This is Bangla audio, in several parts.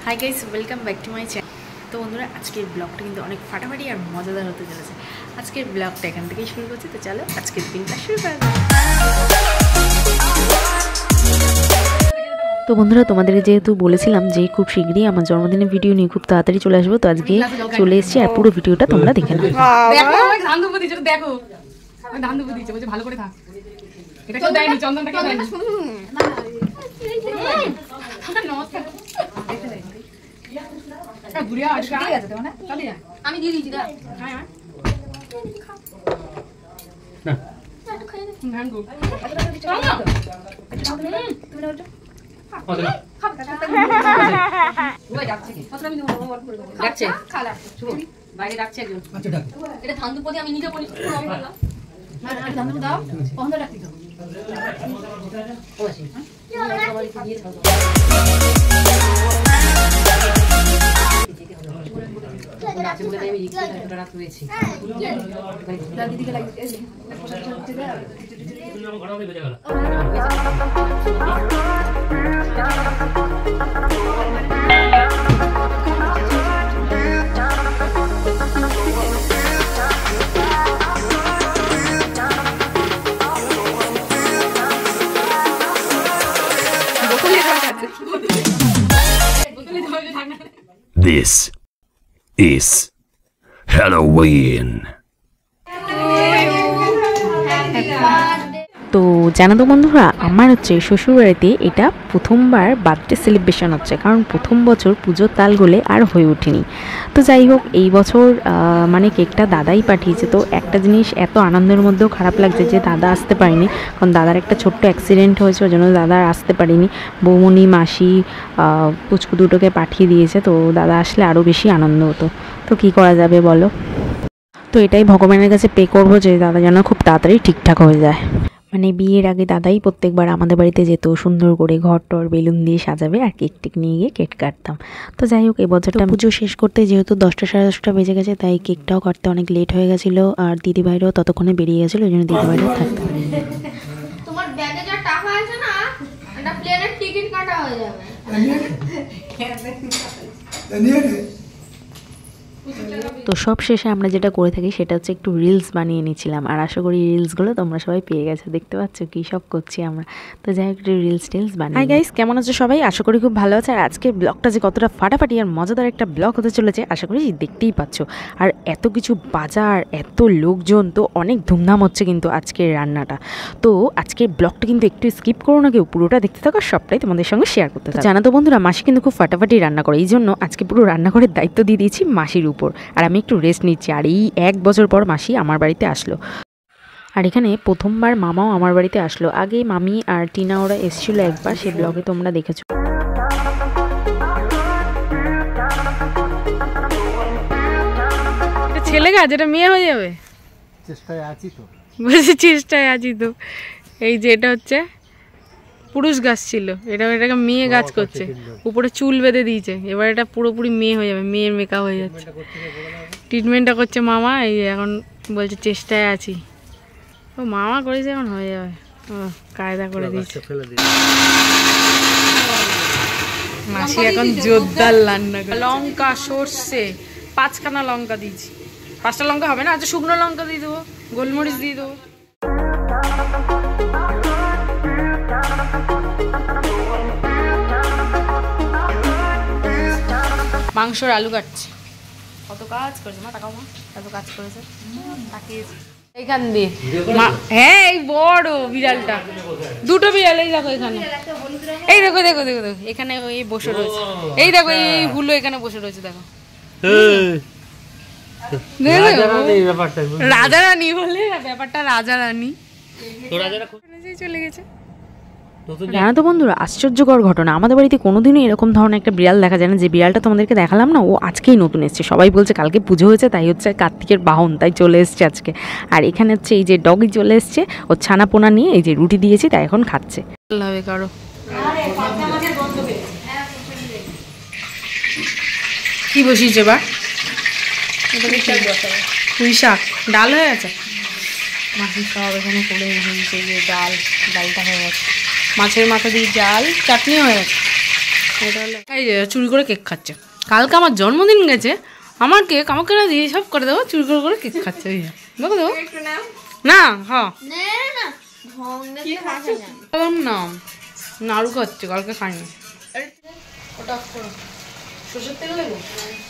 Hi guys, welcome back to my channel. তো বন্ধুরা, আজকের ব্লগটা কিন্তু অনেক ফাটাফাটি আর মজাদার হতে চলেছে। আজকের ব্লগটা এখান থেকেই শুরু করছি। তো চলো আজকের দিনটা শুরু করা যাক। তো বন্ধুরা, তোমাদের যেহেতু বলেছিলাম যে খুব শীঘ্রই আমার জন্মদিনের ভিডিও নিয়ে খুব তাড়াতাড়ি চলে আসবো, তো আজকে চলে এসেছি আর পুরো ভিডিওটা তোমরা দেখে নাও। ভালো করে থাক। এটা কেউ দেয়নি, চন্দনটা কেউ দেয়নি। আমি দিয়ে দিচ্ছি। বাইরে ডাকছে একজন। এটা ধান্দুপতি আমি নিজে বলি। দাও কখন ডাকছি তো This is Halloween. তো জানো তো বন্ধুরা, আমার হচ্ছে শ্বশুরবাড়িতে এটা প্রথমবার বার্থডে সেলিব্রেশন হচ্ছে, কারণ প্রথম বছর পুজোর তাল গলে আর হয়ে ওঠেনি। তো যাই হোক, এই বছর মানে কেকটা দাদাই পাঠিয়েছে। তো একটা জিনিস এত আনন্দের মধ্যেও খারাপ লাগছে যে দাদা আসতে পারেনি, কারণ দাদার একটা ছোট্ট অ্যাক্সিডেন্ট হয়েছে, ওই জন্য দাদা আসতে পারেনি। বৌমনি, মাসি, পুচকু দুটোকে পাঠিয়ে দিয়েছে। তো দাদা আসলে আরও বেশি আনন্দ হতো। তো কী করা যাবে বলো। তো এটাই ভগবানের কাছে পে করবো যে দাদা যেন খুব তাড়াতাড়ি ঠিকঠাক হয়ে যায়। মানে বিয়ের আগে দাদাই প্রত্যেকবার আমাদের বাড়িতে যেত, সুন্দর করে ঘর টর বেলুন দিয়ে সাজাবে আর কেক টেক নিয়ে গিয়ে কেক কাটতাম। তো যাই হোক, এবছরটা পুজো শেষ করতে যেহেতু 10টা সাড়ে 10টা বেজে গেছে, তাই কেকটাও কাটতে অনেক লেট হয়ে গেছিলো। আর দিদিভাইরাও ততক্ষণে বেরিয়ে গেছিলো, ওই জন্য দিদিভাইরাও থাকতে পারেনি। তোমার ব্যাগে যা টাকা আছে না, একটা প্লেনের টিকিট কাটা হয়ে যাবে। তো সব শেষে আমরা যেটা করে থাকি সেটা হচ্ছে একটু রিলস বানিয়ে নিয়েছিলাম, আর আশা করি রিলসগুলো তোমরা সবাই পেয়ে গেছো। দেখতে পাচ্ছ কী সব করছি আমরা। তো যাই হোক, একটু রিলস বানিয়ে। হাই গাইস, কেমন আছো সবাই? আশা করি খুব ভালো আছে। আর আজকের ব্লগটা যে কতটা ফাটাফাটি আর মজাদার একটা ব্লগ হতে চলেছে আশা করি দেখতেই পাচ্ছ। আর এত কিছু বাজার, এত লোকজন, তো অনেক ধুমধাম হচ্ছে কিন্তু আজকের রান্নাটা। তো আজকের ব্লগটা কিন্তু একটু স্কিপ করো না কেউ, পুরোটা দেখতে থাকো, সবটাই তোমাদের সঙ্গে শেয়ার করতে থাকো। জানো তো বন্ধুরা, মাসি কিন্তু খুব ফাটাফাটি রান্না করে, এই জন্য আজকে পুরো রান্নাঘরের দায়িত্ব দিয়ে দিয়েছি মাসির উপর, আর আমি একটু রেস্ট নিচ্ছি। আর এই 1 বছর পর মাসি আমার বাড়িতে আসলো, আর এখানে প্রথমবার মামাও আমার বাড়িতে আসলো। আগে মামি আর টিনা ওরা এসেছিল একবার, সেই ব্লগে তোমরা দেখেছো। এটা ছেলে গাছ, এটা মেয়ে হয়ে যাবে। চেষ্টায় আছি তো, বলছি চেষ্টায় আছি তো। এই যে এটা হচ্ছে পুরুষ গাছ ছিল, এটাকে মেয়ে গাছ করছে, উপরে চুল বেঁধে দিয়েছে। এবার এটা পুরোপুরি মেয়ে হয়ে যাবে, মেয়ের মেকআপ হয়ে যাচ্ছে। ট্রিটমেন্টটা করছে মামা, এই এখন বলছে চেষ্টায় আছি। ও মামা করেছে, এখন হয়ে যাবে। ও কায়দা করে দিয়েছে। মাসি এখন জোরদার রান্না করে। লঙ্কা, সর্ষে, 5খানা লঙ্কা দিয়েছি। 5টা লঙ্কা হবে না, আচ্ছা শুকনো লঙ্কা দিয়ে দেবো, গোলমরিচ দিয়ে দেবো। মাংসর আলু কাটছে। কত কাজ করেছে মা, তাকাও মা, কত কাজ করেছে। এইখান দিয়ে হ্যাঁ, এই বড় বিড়ালটা, দুটো বিড়াল। এই দেখো এখানে, এই দেখো দেখো দেখো দেখো এখানে ওই বসে রয়েছে। এই দেখো এই হুলো এখানে বসে রয়েছে, দেখো। রাজা রানী বলে ব্যাপারটা, রাজা রানী চলে গেছে। জানো তো বন্ধুরা, আশ্চর্যকর ঘটনা, আমাদের বাড়িতে কোনোদিনও এরকম ধরনের একটা বিড়াল দেখা যায় না। যে বিড়ালটা তোমাদেরকে দেখালাম না, ও আজকেই নতুন এসছে। সবাই বলছে কালকে পুজো হয়েছে, তাই হচ্ছে কার্তিকের বাহন, তাই চলে এসছে আজকে। আর এখানে হচ্ছে এই যে ডগি চলে এসছে, ও ছানা পোনা নিয়ে এই যে রুটি দিয়েছি, তাই এখন খাচ্ছে। কারো কি বসিয়েছে এবার? পুঁই শাক, ডাল হয়ে গেছে। মাছের সব এখানে করে রেখেছি, যে ডালটা হয়ে গেছে, মাছের মাথা দিয়ে ডাল, চাটনি হয়ে গেছে। এই যে চুরি করে কেক খাচ্ছে। কালকে আমার জন্মদিন গেছে, আমার কেক আমাকে না দিয়ে সব করে দেবো, চুরি করে কেক খাচ্ছে। ওই দেখো দেবো না, হ্যাঁ না নাড়ু খাচ্ছে, কালকে খাইনি। ওটা করো, সরষের তেল দেবো।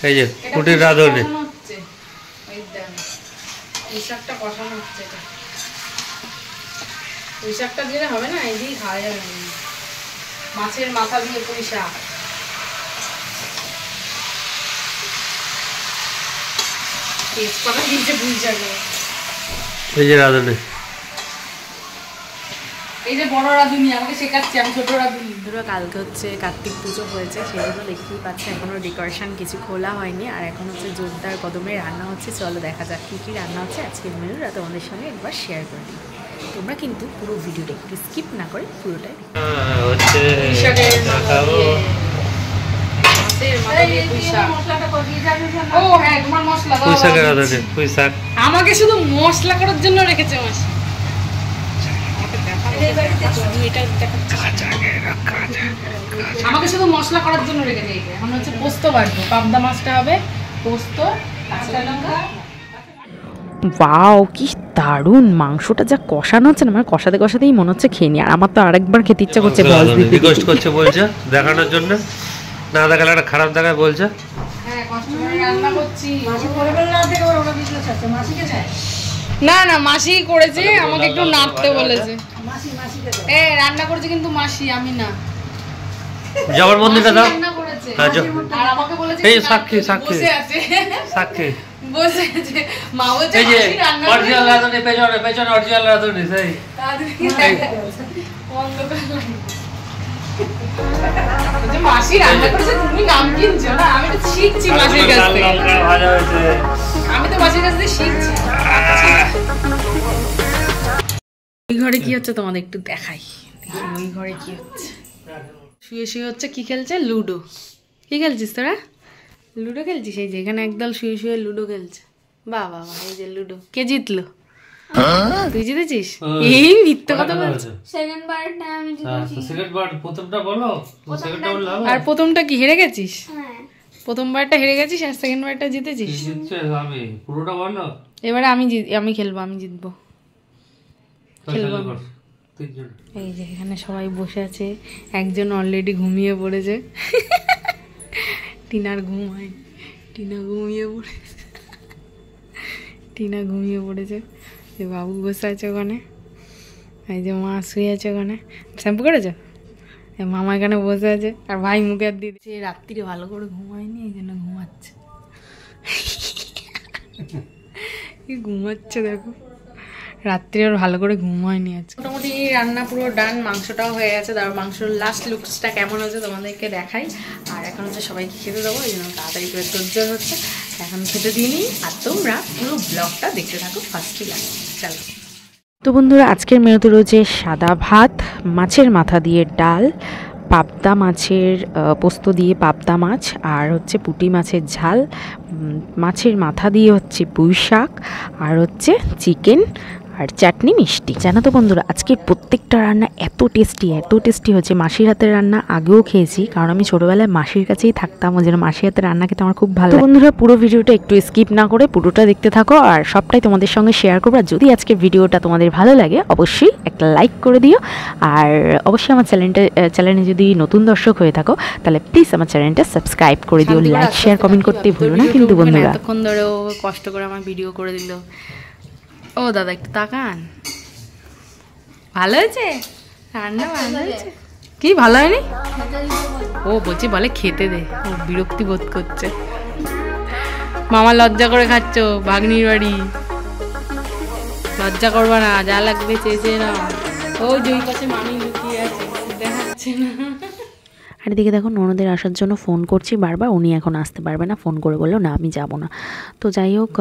এই যে কুটির রাঁধুনি হচ্ছে, ওই দেখ এই শাকটা কষানো হচ্ছে। এটা পুঁই শাকটা দিলে হবে না, এই দিয়ে খাওয়া যাবে না। মাছের মাথা দিয়ে পুঁই শাক, তেজপাতা দিয়েছে পুঁই শাকে। এই যে রাঁধুনি, এই যে বড় রাঁধুনি আমাকে শেখাচ্ছে, আমি ছোট রাঁধুনি। ধরো কালকে হচ্ছে কার্তিক পুজো হয়েছে, সেজন্য দেখতেই পাচ্ছি এখনও ডেকোরেশন কিছু খোলা হয়নি। আর এখন হচ্ছে জোরদার কদমে রান্না হচ্ছে। চলো দেখা যাক কী কী রান্না হচ্ছে আজকের মেনুটা তোমাদের সঙ্গে একবার শেয়ার করে দিই। তোমরা কিন্তু পুরো ভিডিওটা একটু স্কিপ না করে পুরোটাই হচ্ছে পুঁই শাকের মাথা দিয়ে, মাছের মাথা দিয়ে পুঁই শাক। ও হ্যাঁ, তোমার মশলা দাও। পুঁই শাকের রাঁধুনি, পুঁই শাক আমাকে শুধু মশলা করার জন্য রেখেছে মাসি। আমাকে শুধু মশলা করার জন্য রেখেছে। এখন হচ্ছে পোস্ত বাটবো, পাবদা মাছটা হবে পোস্ত, কাঁচা লঙ্কা। ওয়াও কি দারুণ! মাংসটা যা কষানো হচ্ছে না, আমার কষাতে কষাতেই মনে হচ্ছে খেয়ে নি। আর আমার তো আরেকবার খেতে ইচ্ছা করছে। রিকোয়েস্ট করছে, বলছে দেখানোর জন্য, না দেখালে একটা খারাপ দেখায় বলছে। হ্যাঁ, কষ্ট করে রান্না করছি। না না, মাসি করেছে, আমাকে একটু নাড়তে বলেছে। রান্না করেছে কিন্তু মাসি, আমি না। জগর মন্দিরটা দাও। রান্না করেছে হ্যাঁ, আর আমাকে বলেছে এই সাক্ষী সাক্ষী বসে আছে, সাক্ষী। বসে আছে। মা বলছে এই যে মাসি রান্না অরিজিনাল রাঁধুনি, পেছনে পেছনে অরিজিনাল রাঁধুনি, সেই মাসি রান্না করেছে, তুমি নাম কিনছো না? আমি তো শিখছি মাসির কাছ থেকে। ভালো হয়েছে, আমি তো মাসির কাছ থেকে শিখছি। ওই ঘরে কি হচ্ছে তোমাদের একটু দেখাই। ওই ঘরে কি হচ্ছে, শুয়ে শুয়ে হচ্ছে কি খেলছে, লুডো। কি খেলছিস তোরা? লুডো খেলছিস? এই যে এখানে একদল শুয়ে শুয়ে লুডো খেলছে। বাহ বাহ বাহ, এই যে লুডো। কে জিতলো? তুই জিতেছিস? এই মিথ্যে কথা বলছিস। সেকেন্ড বারটা আমি জিতেছি। সেকেন্ড বার প্রথমটা বলো, সেকেন্ডটা বললাম। আর প্রথমটা কি হেরে গেছিস? হ্যাঁ, প্রথমবার হেরে গেছিস আর সেকেন্ড বারটা জিতেছিস। জিতছে আমি, পুরোটা বলো। এবারে আমি খেলবো, আমি জিতবো। খেলবো আমি। তিনজন এই যে এখানে সবাই বসে আছে, একজন অলরেডি ঘুমিয়ে পড়েছে। টিনার ঘুম হয়, টিনা ঘুমিয়ে পড়েছে। টিনা ঘুমিয়ে পড়েছে। যে বাবু বসে আছে ওখানে, এই যে মা শুয়ে আছে ওখানে। শ্যাম্পু করেছো? মামা এখানে বসে আছে, আর ভাই মুখে হাত দিয়ে দিচ্ছে। রাত্রিরে ভালো করে ঘুমায়নি, এই জন্য ঘুমাচ্ছে। ঘুমাচ্ছে দেখো, রাত্রে আর ভালো করে ঘুম হয়নি আজকে। মোটামুটি রান্না পুরো ডান, মাংসটাও হয়ে গেছে। তারপর মাংসর লাস্ট লুকসটা কেমন হয়েছে তোমাদেরকে দেখাই। আর এখন হচ্ছে সবাইকে খেতে দেবো, এই জন্য তাড়াতাড়ি করে তোরজোর হচ্ছে। এখন খেতে দিইনি, আর তোমরা পুরো ব্লগটা দেখতে থাকো ফার্স্টে লাস্ট। চলো। তো বন্ধুরা, আজকের মেনুতে রয়েছে সাদা ভাত, মাছের মাথা দিয়ে ডাল, পাবদা মাছের পোস্ত দিয়ে পাবদা মাছ, আর হচ্ছে পুঁটি মাছের ঝাল, মাছের মাথা দিয়ে হচ্ছে পুঁই শাক, আর হচ্ছে চিকেন, আর চাটনি, মিষ্টি। জানো তো বন্ধুরা, আজকের প্রত্যেকটা রান্না এত টেস্টি হচ্ছে। মাসির হাতের রান্না আগেও খেয়েছি, কারণ আমি ছোটোবেলায় মাসির কাছেই থাকতাম, ওই জন্য মাসির হাতের রান্না খেতে আমার খুব ভালো লাগে। বন্ধুরা, পুরো ভিডিওটা একটু স্কিপ না করে পুরোটা দেখতে থাকো, আর সবটাই তোমাদের সঙ্গে শেয়ার করবো। আর যদি আজকের ভিডিওটা তোমাদের ভালো লাগে, অবশ্যই একটা লাইক করে দিও। আর অবশ্যই আমার চ্যানেলে যদি নতুন দর্শক হয়ে থাকো, তাহলে প্লিজ আমার চ্যানেলটা সাবস্ক্রাইব করে দিও, লাইক শেয়ার কমেন্ট করতে ভুলো না কিন্তু বন্ধুরা। এতক্ষণ ধরে ও কষ্ট করে আমার ভিডিও করে দিল। ও দাদা একটু তাকান, ভালো হয়েছে রান্না? ভালো হয়েছে? কি ভালো হয়নি? ও বলছি বলে খেতে দে, ও বিরক্তি বোধ করছে। মামা লজ্জা করে খাচ্ছ, ভাগ্নির বাড়ি। লজ্জা করবা না, যা লাগবে চেয়েছে না। ও যে পাশে মামি লুকিয়ে আছে, দেখাচ্ছে না। আর এদিকে দেখো, ননদের আসার জন্য ফোন করছি বারবার, উনি এখন আসতে পারবে না। ফোন করে বললো না আমি যাব না। তো যাই হোক,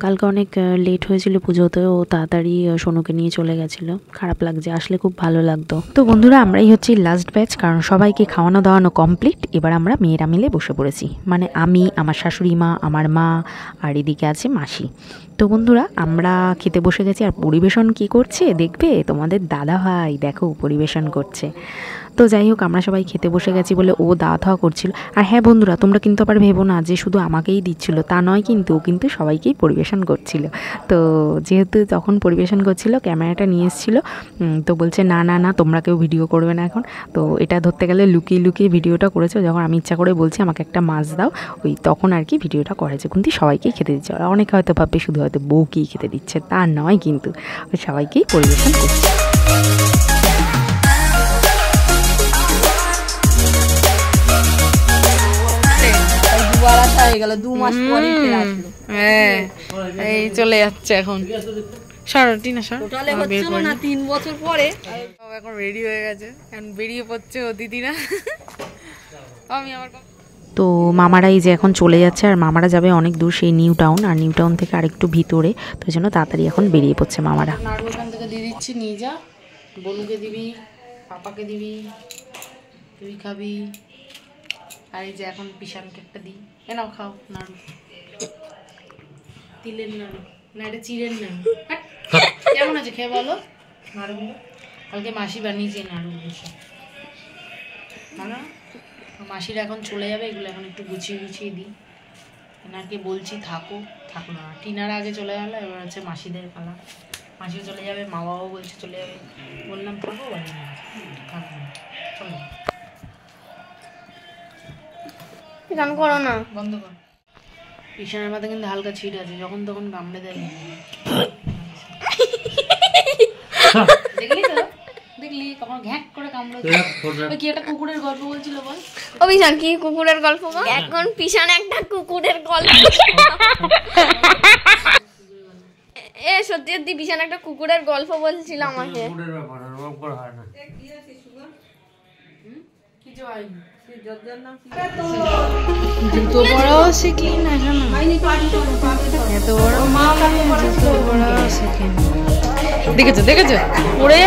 কালকে অনেক লেট হয়েছিল পুজোতে, ও তাড়াতাড়ি সোনুকে নিয়ে চলে গেছিলো। খারাপ লাগছে, আসলে খুব ভালো লাগতো। তো বন্ধুরা, আমরাই হচ্ছি লাস্ট ব্যাচ, কারণ সবাইকে খাওয়ানো দাওয়ানো কমপ্লিট। এবার আমরা মেয়েরা মিলে বসে পড়েছি, মানে আমি, আমার শাশুড়ি মা, আমার মা, আর এদিকে আছে মাসি। তো বন্ধুরা, আমরা খেতে বসে গেছি। আর পরিবেশন কি করছে দেখবে তোমাদের দাদা ভাই, দেখো পরিবেশন করছে। তো যাই হোক আমরা সবাই খেতে বসে গেছি বলে ও দাওয়া থাওয়া করছিল। আর হ্যাঁ বন্ধুরা, তোমরা কিন্তু আবার ভেবো না যে শুধু আমাকেই দিচ্ছিল, তা নয় কিন্তু, ও কিন্তু সবাইকেই পরিবেশন করছিল। তো যেহেতু তখন পরিবেশন করছিল, ক্যামেরাটা নিয়ে এসেছিল, তো বলছে না না না তোমরা কেউ ভিডিও করবে না এখন। তো এটা ধরতে গেলে লুকিয়ে লুকিয়ে ভিডিওটা করেছে। যখন আমি ইচ্ছা করে বলছি আমাকে একটা মাছ দাও, ওই তখন আর কি ভিডিওটা করেছে। কিন্তু সবাইকেই খেতে দিচ্ছে। ওরা অনেকে হয়তো ভাববে শুধু হয়তো বউকেই খেতে দিচ্ছে, তা নয় কিন্তু, ওই সবাইকেই পরিবেশন করছে। হ্যাঁ এই চলে যাচ্ছে এখন। সরটি না সর, 3 বছর পরে এখন রেডি হয়ে গেছে, এখন বেরিয়ে পড়ছে ও দিদিরা। আমি আমার তো মামারাই যে এখন চলে যাচ্ছে, আর মামারা যাবে অনেক দূর, সেই নিউ টাউন, আর নিউ টাউন থেকে আরেকটু ভিতরে, তো এই জন্য তাড়াতাড়ি এখন বেরিয়ে পড়ছে মামারা। নাড়ু ওখান থেকে দিয়ে দিচ্ছি, নিয়ে যা, বনুকে দিবি, পাপাকে দিবি, তুই খাবি। আর এই যে এখন পিসানকে একটা দিই, এনাও খাও নাড়ু, তিলের নাড়ু না, এটা চিড়ের নাড়ু। কেমন আছে খেয়ে বলো নাড়ুগুলো? কালকে মাসি বানিয়েছে নাড়ুগুলো সব, মানে মাসিরা এখন চলে যাবে, এগুলো এখন একটু গুছিয়ে গুছিয়ে দিই। এনাকে বলছি থাকো না, টিনার আগে চলে গেলো, এবার হচ্ছে মাসিদের পালা। মাসিও চলে যাবে, মা বাবাও বলছে চলে যাবে, বললাম থাকবো, থাকবো না, চলো গান করো না, বন্ধ কর। পিছনের মাথা কিন্তু হালকা ছিট আছে, যখন তখন কামড়ে দেয়। দেখলি তো, দেখলি কখন ঘ্যাক করে কামড়ে দেয়। ওই কি একটা কুকুরের গল্প বলছিল বল। অভিযান কি কুকুরের গল্প? এখন পিছনে একটা কুকুরের গল্প। এ সত্যি সত্যি পিছনে একটা কুকুরের গল্প বলছিল আমাকে। কিছু হয়নি, জুতো পরাও শিখলি না, এত বড় মা জুতো পরাও শিখেনি। দেখেছো পড়ে